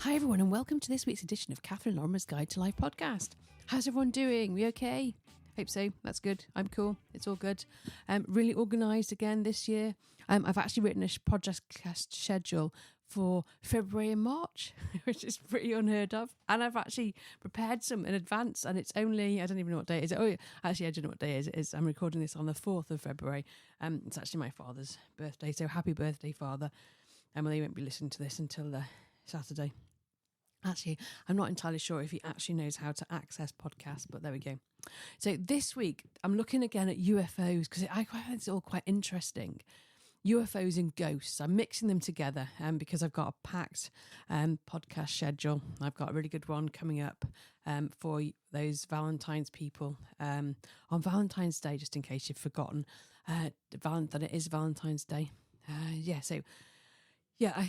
Hi everyone and welcome to this week's edition of Catherine Lorimer's Guide to Life podcast. How's everyone doing? We okay? Hope so. That's good. I'm cool. It's all good. Really organised again this year. I've actually written a podcast schedule for February and March, which is pretty unheard of. And I've actually prepared some in advance, and it's only, I don't even know what day it is. Oh, yeah, actually, I don't know what day it is. I'm recording this on the 4th of February. It's actually my father's birthday, so happy birthday, Father. Emily won't be listening to this until Saturday. Actually, I'm not entirely sure if he actually knows how to access podcasts, but there we go. So this week, I'm looking again at UFOs because I find it's all quite interesting. UFOs and ghosts. I'm mixing them together because I've got a packed podcast schedule. I've got a really good one coming up for those Valentine's people on Valentine's Day, just in case you've forgotten that it is Valentine's Day. I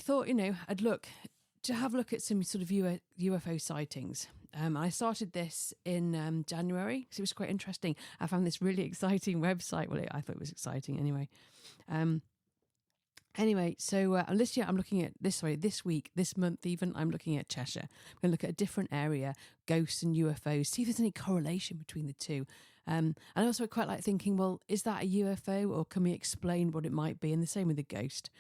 thought, I'd have a look at some sort of UFO sightings. I started this in January because it was quite interesting. I found this really exciting website. Well, I thought it was exciting anyway. I'm looking at this week, this month even, I'm looking at Cheshire. I'm going to look at a different area, ghosts and UFOs, see if there's any correlation between the two. And I also quite like thinking, well, is that a UFO or can we explain what it might be? And the same with the ghost.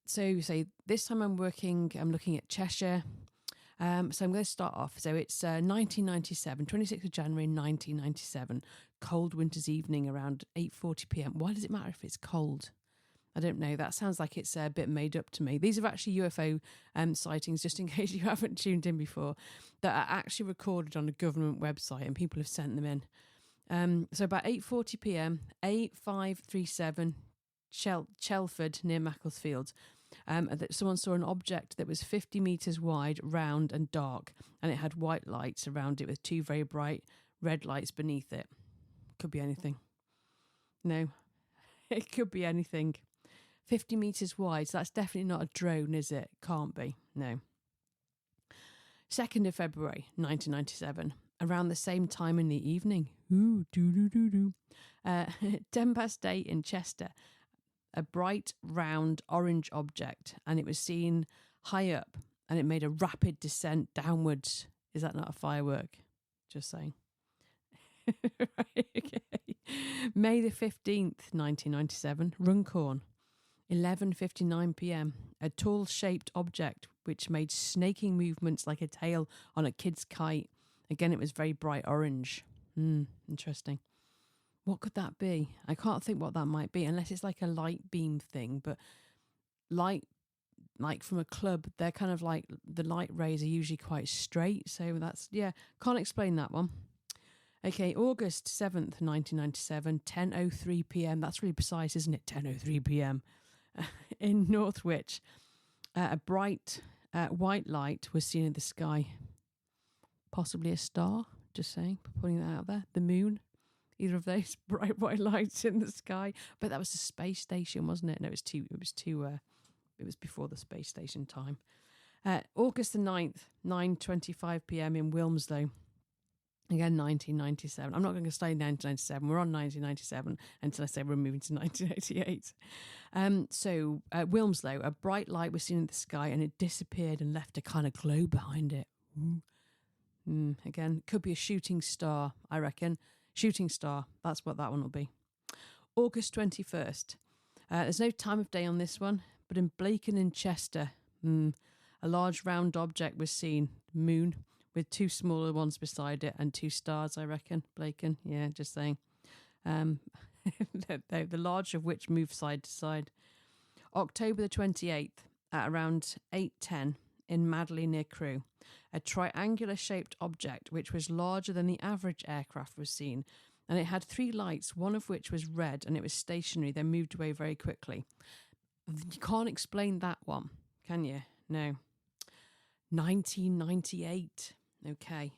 So this time I'm looking at Cheshire. So I'm going to start off. So it's 1997, 26th of January 1997, cold winter's evening around 8:40 p.m. Why does it matter if it's cold? I don't know. That sounds like it's a bit made up to me. These are actually UFO sightings, just in case you haven't tuned in before, that are actually recorded on a government website and people have sent them in. So about 8:40 p.m, A537 Chelford near Macclesfield. That someone saw an object that was 50 metres wide, round and dark, and it had white lights around it with two very bright red lights beneath it. Could be anything. No, it could be anything. 50 metres wide, so that's definitely not a drone, is it? Can't be, no. 2nd of February 1997, around the same time in the evening. 10 past 8 in Chester. A bright, round, orange object, and it was seen high up, and it made a rapid descent downwards. Is that not a firework? Just saying. Right, okay. May the 15th, 1997, Runcorn, 11:59 p.m. A tall-shaped object which made snaking movements like a tail on a kid's kite. Again, it was very bright orange. Interesting. What could that be? I can't think what that might be unless it's like a light beam thing, but light, like from a club, they're kind of like the light rays are usually quite straight. So can't explain that one. Okay, August 7th, 1997, 10:03 p.m. That's really precise, isn't it? 10:03 p.m. In Northwich, a bright white light was seen in the sky. Possibly a star, just saying, putting that out there. The moon. Either of those bright white lights in the sky, but that was the space station, wasn't it? No, it was before the space station time. August the 9th, 9:25 p.m. in Wilmslow. Again, 1997. I'm not going to stay 1997. We're on 1997 until I say we're moving to 1988. Wilmslow, a bright light was seen in the sky and it disappeared and left a kind of glow behind it. Again, could be a shooting star, I reckon. Shooting star, that's what that one will be. August 21st. There's no time of day on this one, but in Blacon in Chester, a large round object was seen, moon, with two smaller ones beside it and two stars, I reckon. Blacon, yeah, just saying. The larger of which moved side to side. October the 28th, at around 8:10 in Madley near Crewe, a triangular-shaped object which was larger than the average aircraft was seen, and it had three lights, one of which was red, and it was stationary, then moved away very quickly. You can't explain that one, can you? No. 1998. Okay.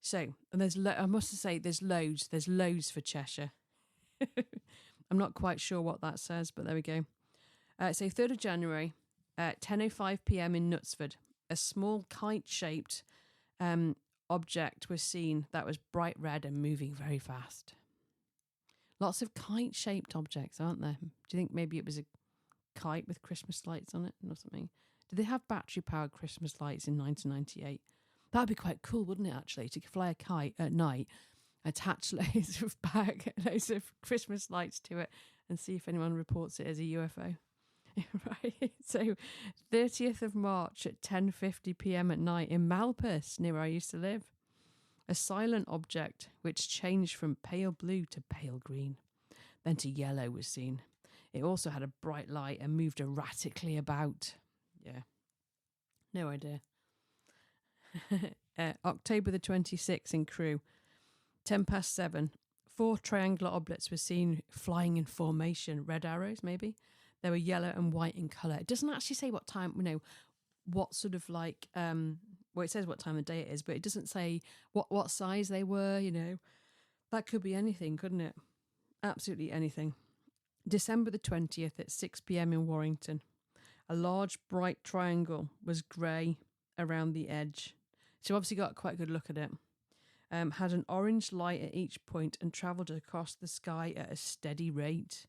So, and I must say, there's loads for Cheshire. I'm not quite sure what that says, but there we go. 3rd of January, 10:05 p.m. in Knutsford, a small kite-shaped object was seen that was bright red and moving very fast. Lots of kite-shaped objects, aren't there? Do you think maybe it was a kite with Christmas lights on it or something? Did they have battery-powered Christmas lights in 1998? That'd be quite cool, wouldn't it, actually, to fly a kite at night, attach loads of Christmas lights to it, and see if anyone reports it as a UFO. Right. So 30th of March at 10:50 p.m. at night in Malpas, near where I used to live. A silent object which changed from pale blue to pale green, then to yellow was seen. It also had a bright light and moved erratically about. Yeah. No idea. October the 26th in Crewe, 7:10. 4 triangular objects were seen flying in formation, red arrows maybe. They were yellow and white in colour. It doesn't actually say what time, what sort of like, well, it says what time of day it is, but it doesn't say what size they were, That could be anything, couldn't it? Absolutely anything. December the 20th at 6 p.m. in Warrington. A large bright triangle was grey around the edge. So obviously got quite a good look at it. Had an orange light at each point and travelled across the sky at a steady rate.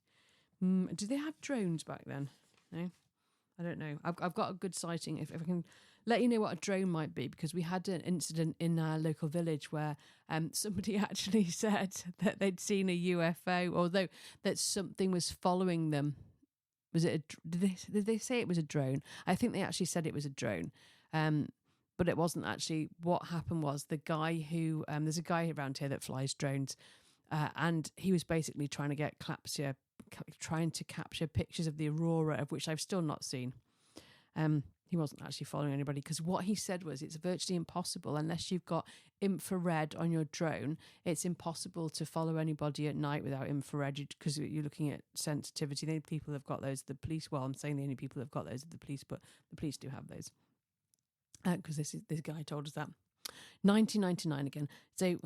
Did they have drones back then? No, I don't know. I've got a good sighting. If I can let you know what a drone might be, because we had an incident in our local village where somebody actually said that they'd seen a UFO, although that something was following them. Was it? Did they say it was a drone? I think they actually said it was a drone. But it wasn't actually. What happened was the guy who there's a guy around here that flies drones, and he was basically trying to capture pictures of the aurora, of which I've still not seen. He wasn't actually following anybody, because what he said was it's virtually impossible unless you've got infrared on your drone. It's impossible to follow anybody at night without infrared, because you're looking at sensitivity. The only people who've got those are the police. Well, I'm saying the only people who've got those are the police, but the police do have those, because this guy told us that. 1999 again. So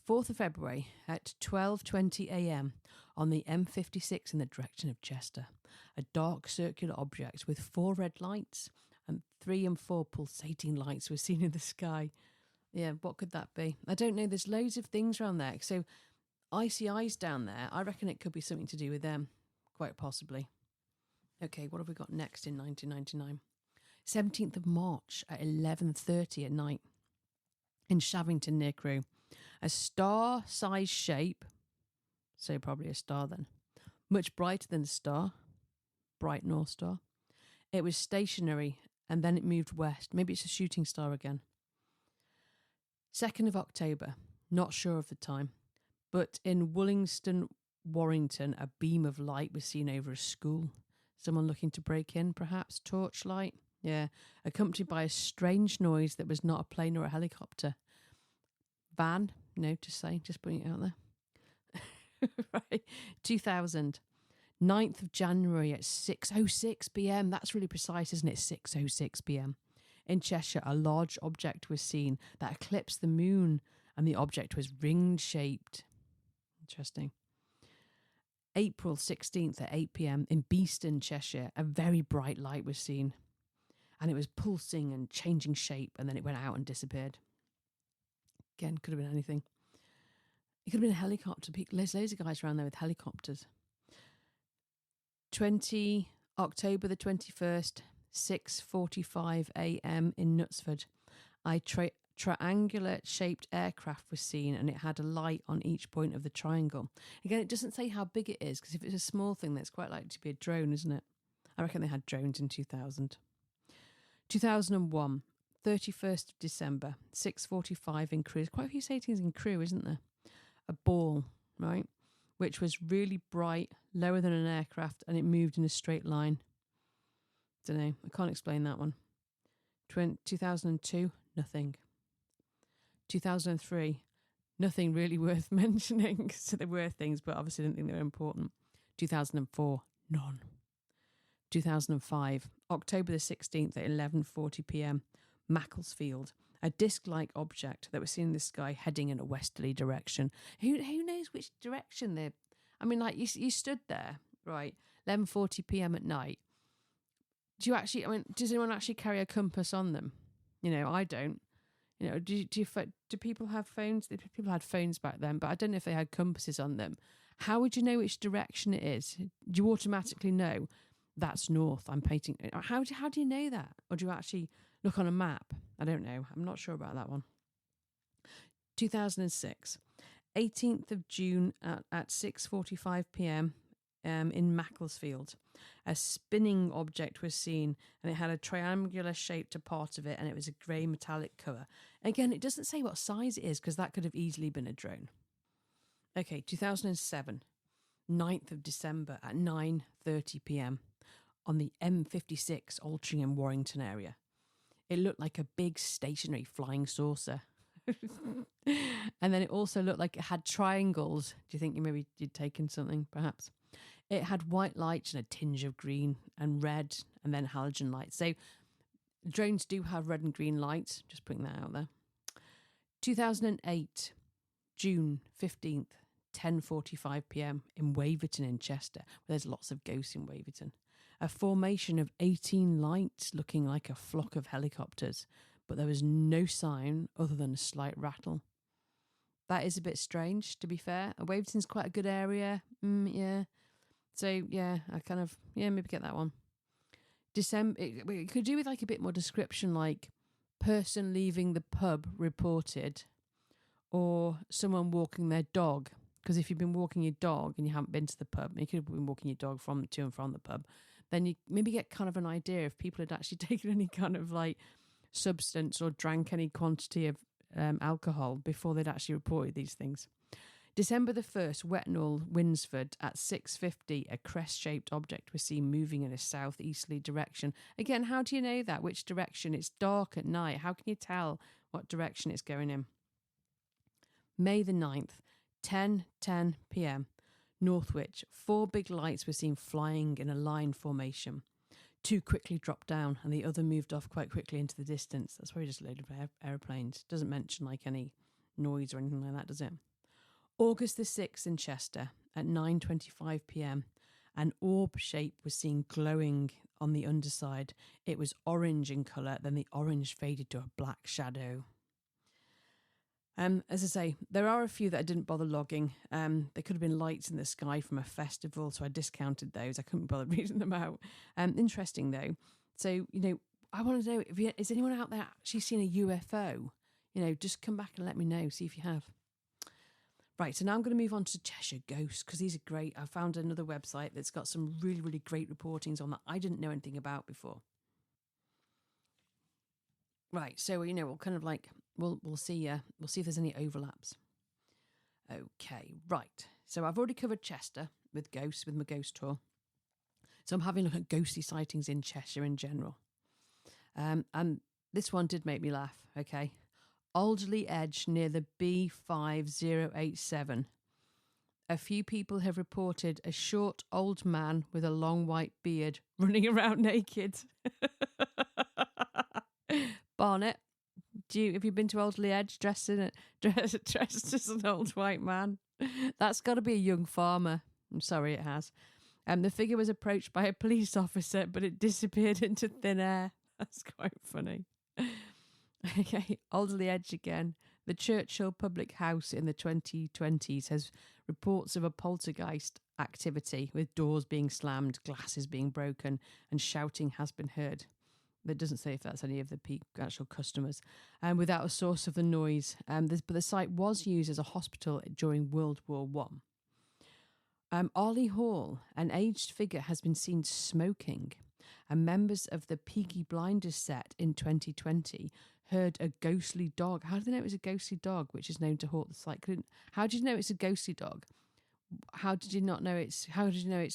4th of February at 12:20 a.m. on the M56 in the direction of Chester, a dark circular object with 4 red lights and 3 and 4 pulsating lights were seen in the sky. Yeah, what could that be? I don't know. There's loads of things around there. So icy eyes down there. I reckon it could be something to do with them, quite possibly. Okay, what have we got next in 1999? 17th of March at 11:30 at night. In Shavington near Crewe, a star-sized shape, so probably a star then, much brighter than a star, bright North Star. It was stationary and then it moved west. Maybe it's a shooting star again. 2nd of October, not sure of the time, but in Woollingston, Warrington, a beam of light was seen over a school. Someone looking to break in, perhaps, torchlight. Yeah, accompanied by a strange noise that was not a plane or a helicopter. Van, no, just putting it out there. Right, 2000, 9th of January at 6:06 p.m. That's really precise, isn't it? 6:06 p.m. In Cheshire, a large object was seen that eclipsed the moon, and the object was ring-shaped. Interesting. April 16th at 8 p.m. in Beeston, Cheshire, a very bright light was seen. And it was pulsing and changing shape, and then it went out and disappeared. Again, could have been anything. It could have been a helicopter. There's loads of guys around there with helicopters. 20 October the 21st, 6:45 a.m. in Knutsford. A triangular-shaped aircraft was seen, and it had a light on each point of the triangle. Again, it doesn't say how big it is, because if it's a small thing, that's quite likely to be a drone, isn't it? I reckon they had drones in 2000. 2001, 31st of December, 6:45 in Crewe. There's quite a few sightings in Crewe, isn't there? A ball, right, which was really bright, lower than an aircraft, and it moved in a straight line. Don't know. I can't explain that one. 2002, nothing. 2003, nothing really worth mentioning. So there were things, but obviously I didn't think they were important. 2004, none. 2005, October the 16th at 11:40 p.m, Macclesfield, a disc-like object that was seen in the sky heading in a westerly direction. Who knows which direction they're... I mean, like, you stood there, right, 11:40 p.m. at night. Does anyone actually carry a compass on them? I don't. Do people have phones? People had phones back then, but I don't know if they had compasses on them. How would you know which direction it is? Do you automatically know? That's north. I'm painting. How do you know that? Or do you actually look on a map? I don't know. I'm not sure about that one. 2006, 18th of June at 6:45 p.m. In Macclesfield. A spinning object was seen, and it had a triangular shape to part of it, and it was a grey metallic colour. Again, it doesn't say what size it is, because that could have easily been a drone. Okay, 2007, 9th of December at 9:30 p.m. on the M56 Altrincham Warrington area. It looked like a big stationary flying saucer. And then it also looked like it had triangles. Do you think you'd taken something, perhaps? It had white lights and a tinge of green and red, and then halogen lights. So drones do have red and green lights. Just putting that out there. 2008, June 15th, 10:45 p.m. in Waverton in Chester. There's lots of ghosts in Waverton. A formation of 18 lights looking like a flock of helicopters, but there was no sign other than a slight rattle. That is a bit strange, to be fair. Waverton's quite a good area. Yeah. So, yeah, maybe get that one. December, it could do with like a bit more description, like person leaving the pub reported, or someone walking their dog. Because if you've been walking your dog and you haven't been to the pub, and you could have been walking your dog to and from the pub, then you maybe get kind of an idea if people had actually taken any kind of like substance or drank any quantity of alcohol before they'd actually reported these things. December the 1st, Wetnall, Winsford, at 6:50, a crest-shaped object was seen moving in a southeasterly direction. Again, how do you know that? Which direction? It's dark at night. How can you tell what direction it's going in? May the 9th, 10:10 p.m, Northwich. 4 big lights were seen flying in a line formation. 2 quickly dropped down, and the other moved off quite quickly into the distance. That's probably just a load of aeroplanes. Doesn't mention like any noise or anything like that, does it? August the 6th in Chester at 9:25 p.m. An orb shape was seen glowing on the underside. It was orange in colour, then the orange faded to a black shadow. As I say, there are a few that I didn't bother logging. There could have been lights in the sky from a festival, so I discounted those. I couldn't bother reading them out. Interesting, though. So, I want to know, is anyone out there actually seen a UFO? Just come back and let me know, see if you have. Right, so now I'm going to move on to Cheshire Ghosts, because these are great. I found another website that's got some really, really great reportings on that I didn't know anything about before. Right, so we'll kind of like we'll see if there's any overlaps. Okay, right. So I've already covered Chester with ghosts with my ghost tour. So I'm having a look at ghostly sightings in Cheshire in general. And this one did make me laugh. Okay, Alderley Edge near the B5087. A few people have reported a short old man with a long white beard running around naked. Barnett, have you been to Alderley Edge dressed as an old white man? That's got to be a young farmer. I'm sorry, it has. The figure was approached by a police officer, but it disappeared into thin air. That's quite funny. Okay, Alderley Edge again. The Churchill Public House in the 2020s has reports of a poltergeist activity, with doors being slammed, glasses being broken, and shouting has been heard. It doesn't say if that's any of the actual customers, without a source of the noise. But the site was used as a hospital during World War One. Arley Hall, an aged figure has been seen smoking, and members of the Peaky Blinders set in 2020 heard a ghostly dog. How do they know it was a ghostly dog, which is known to haunt the site? How did you know it's a ghostly dog? How did you know it's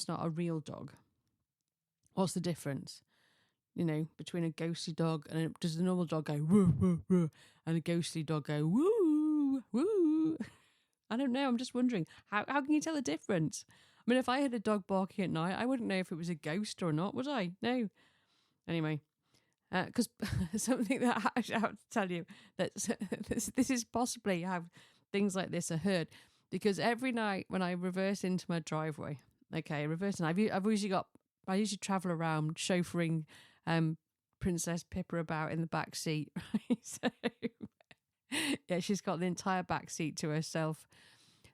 not a real dog? What's the difference? Between a ghostly dog and does the normal dog go woo woo woo and a ghostly dog go woo woo? I don't know. I'm just wondering how can you tell the difference? I mean, if I had a dog barking at night, I wouldn't know if it was a ghost or not, would I? No. Anyway, because something that I have to tell you that this is possibly how things like this are heard, because every night when I reverse into my driveway, I usually travel around chauffeuring Princess Pippa about in the back seat, right? So yeah, she's got the entire back seat to herself,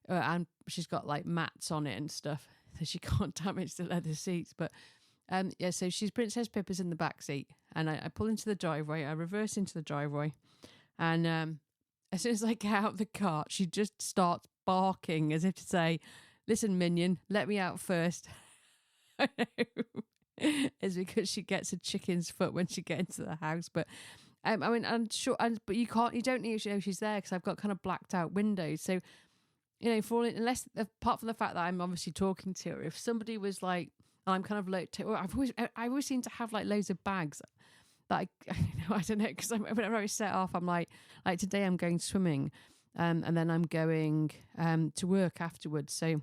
and she's got like mats on it and stuff, so she can't damage the leather seats. But Yeah, so she's Princess Pippa's in the back seat, and I pull into the driveway. I reverse into the driveway, and as soon as I get out of the car, she just starts barking as if to say, "Listen, minion, let me out first." I know. It's because she gets a chicken's foot when she gets into the house, but I mean, I'm sure, but you don't need to know she's there because I've got kind of blacked out windows, so unless apart from the fact that I'm obviously talking to her, if somebody was like, I'm kind of low, I always seem to have like loads of bags that I don't know, because whenever I set off, I'm like today I'm going swimming, and then I'm going to work afterwards. So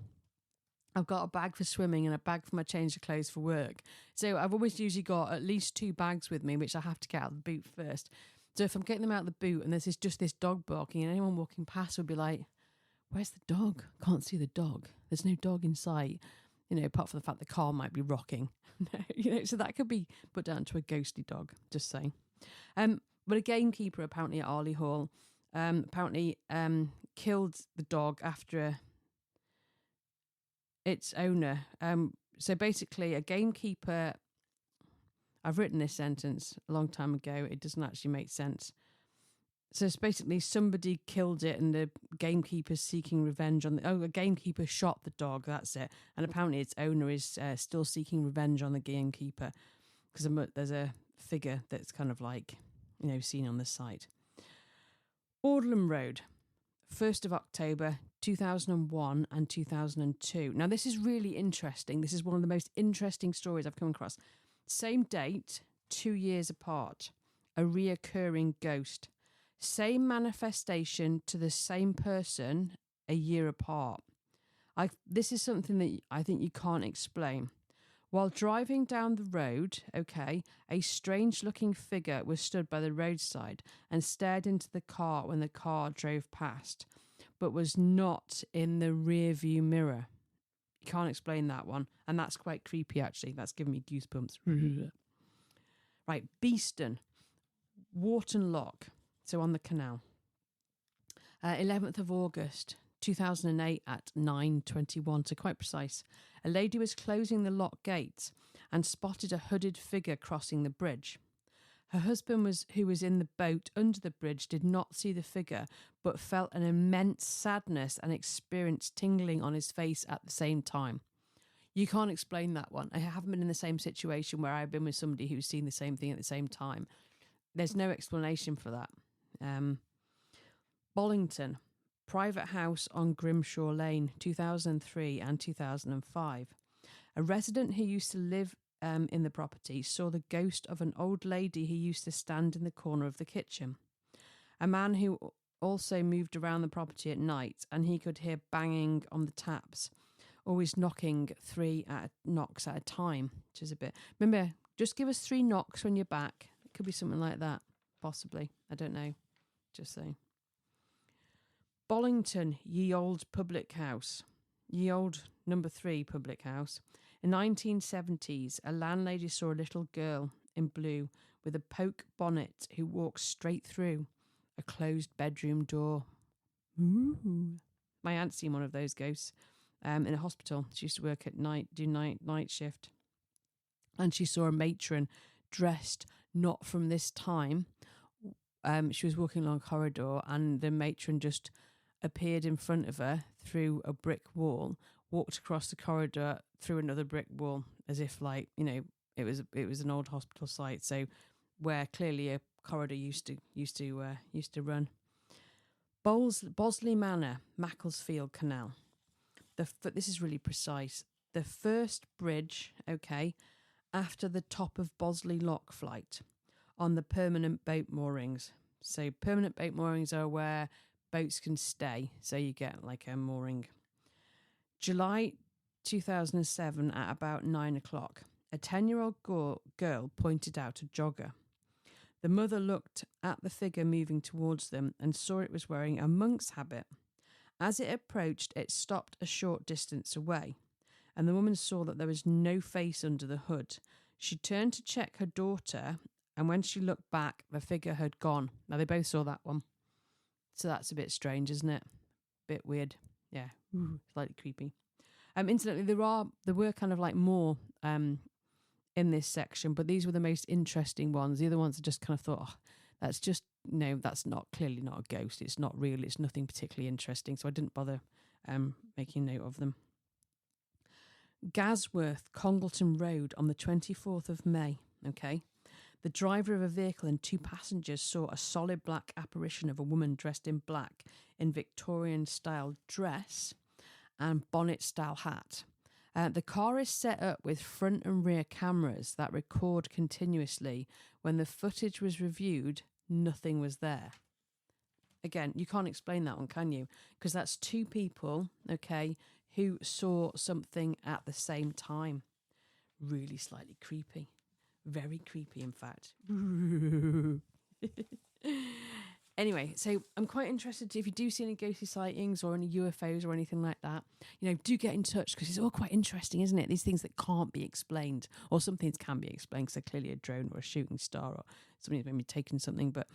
I've got a bag for swimming and a bag for my change of clothes for work. So I've always usually got at least 2 bags with me, which I have to get out of the boot first. So if I'm getting them out of the boot and there's just this dog barking, and anyone walking past will be like, "Where's the dog? Can't see the dog. There's no dog in sight." Apart from the fact the car might be rocking. So that could be put down to a ghostly dog, just saying. But a gamekeeper apparently at Arley Hall killed the dog after its owner. So basically a gamekeeper, I've written this sentence a long time ago. It doesn't actually make sense. So it's basically somebody killed it and the gamekeeper's seeking revenge on a gamekeeper shot the dog, that's it. And apparently its owner is still seeking revenge on the gamekeeper because there's a figure that's kind of like, seen on the site. Audlam Road, 1st of October, 2001 and 2002. Now this is really interesting. This is one of the most interesting stories I've come across. Same date, 2 years apart, a reoccurring ghost. Same manifestation to the same person a year apart. This is something that I think you can't explain. While driving down the road, a strange-looking figure was stood by the roadside and stared into the car when the car drove past, but was not in the rear-view mirror. You can't explain that one, and that's quite creepy, actually. That's giving me goosebumps. Right, Beeston, Wharton Lock. So on the canal. 11th of August, 2008 at 9:21, so quite precise. A lady was closing the lock gates and spotted a hooded figure crossing the bridge. Her husband, who was in the boat under the bridge, did not see the figure, but felt an immense sadness and experienced tingling on his face at the same time. You can't explain that one. I haven't been in the same situation where I've been with somebody who's seen the same thing at the same time. There's no explanation for that. Bollington, private house on Grimshaw Lane, 2003 and 2005. A resident who used to live in the property saw the ghost of an old lady who used to stand in the corner of the kitchen. A man who also moved around the property at night, and he could hear banging on the taps, always knocking 3 knocks at a time, which is a bit... Remember, just give us 3 knocks when you're back. It could be something like that, possibly. I don't know. Just saying. Bollington, Ye Old Public House. Ye Old number 3 Public House. In the 1970s, a landlady saw a little girl in blue with a poke bonnet who walked straight through a closed bedroom door. Ooh. My aunt's seen one of those ghosts in a hospital. She used to work at night, do night shift. And she saw a matron dressed not from this time. She was walking along a corridor and the matron just appeared in front of her through a brick wall, walked across the corridor through another brick wall, as if it was an old hospital site. So where clearly a corridor used to run. Bosley Manor, Macclesfield Canal. This is really precise. The first bridge, after the top of Bosley Lock flight on the permanent boat moorings. So permanent boat moorings are where boats can stay. So you get like a mooring. July 2007 at about 9 o'clock, a 10-year-old girl pointed out a jogger. The mother looked at the figure moving towards them and saw it was wearing a monk's habit. As it approached, it stopped a short distance away, and the woman saw that there was no face under the hood. She turned to check her daughter, and when she looked back, the figure had gone. Now, they both saw that one. So that's a bit strange, isn't it? Bit weird. Yeah, slightly creepy. Incidentally, there were kind of like more in this section, but these were the most interesting ones. The other ones I just kind of thought, oh, that's just, no, that's not clearly not a ghost. It's not real. It's nothing particularly interesting. So I didn't bother making note of them. Gasworth, Congleton Road on the 24th of May. Okay. The driver of a vehicle and 2 passengers saw a solid black apparition of a woman dressed in black in Victorian-style dress and bonnet-style hat. The car is set up with front and rear cameras that record continuously. When the footage was reviewed, nothing was there. Again, you can't explain that one, can you? Because that's 2 people, okay, who saw something at the same time. Really slightly creepy. Very creepy, in fact. Anyway, so I'm quite interested if you do see any ghostly sightings or any UFOs or anything like that, do get in touch, because it's all quite interesting, isn't it? These things that can't be explained, or some things can be explained because they're clearly a drone or a shooting star or somebody's maybe taken something, but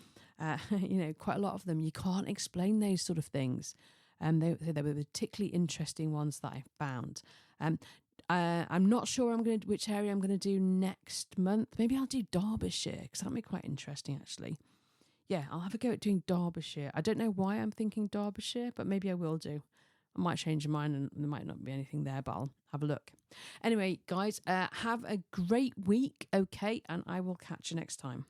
quite a lot of them you can't explain those sort of things. They were particularly interesting ones that I found. I'm not sure which area I'm going to do next month. Maybe I'll do Derbyshire, because that'll be quite interesting, actually. Yeah, I'll have a go at doing Derbyshire. I don't know why I'm thinking Derbyshire, but maybe I will do. I might change my mind and there might not be anything there, but I'll have a look. Anyway, guys, have a great week, okay? And I will catch you next time.